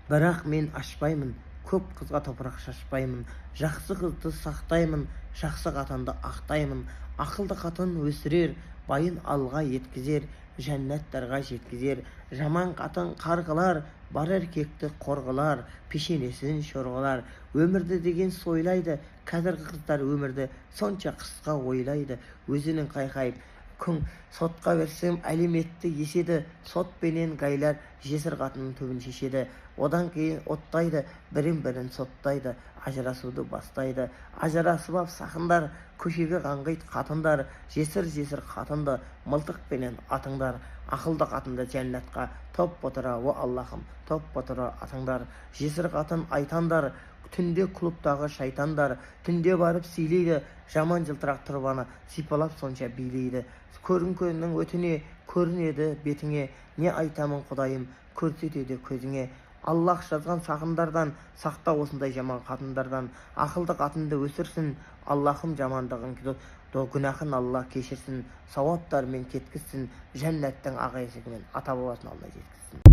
Бірақ мен ашпаймын, көп қызға топырақ шашпаймын. Жақсы қызды сақтаймын, жақсы қатынды ақтаймын. Ақылды қатын өсірер, байын алға еткізер, жәннаттарға жеткізер. Жаман қатын қарғылар, бар еркекті қорғылар, пешенесін шорғылар. Өмірді деген сойлайды, қазіргі қыздар өмірді сонша қысқа ойлайды. Өзінің қайқайып күн сотқа берсем әлеметті еседі, сотпенен гайлар жесір қатынның түбін шешеді. Одан кейін оттайды, бірін-бірін соттайды, ажырасуды бастайды. Ажырасып ап сақындар, көшеге қаңғиды қатындар, жесір қатынды мылтықпенен атыңдар. Ақылды қатынды жәннатқа топ отыра, о Аллахым, топ отыра атыңдар. Жесір қатын айтандар, түнде клубтағы шайтандар, түнде барып сыйлайды, жаман жылтырақ тұрбаны сипалап сонша билейді. Көрінкөннің өтіне, көрінеді бетіңе, не айтамын құдайым, көрсетеді көзіңе. Аллах жазған сақындардан, сақта осындай жаман қатындардан. Ақылды қатынды өсірсін, Аллахым жамандығын күнәһін Алла кешірсін, сауаптармен кеткізсін, жәннаттың ақ есігімен ата бабасын Алла жеткізсін.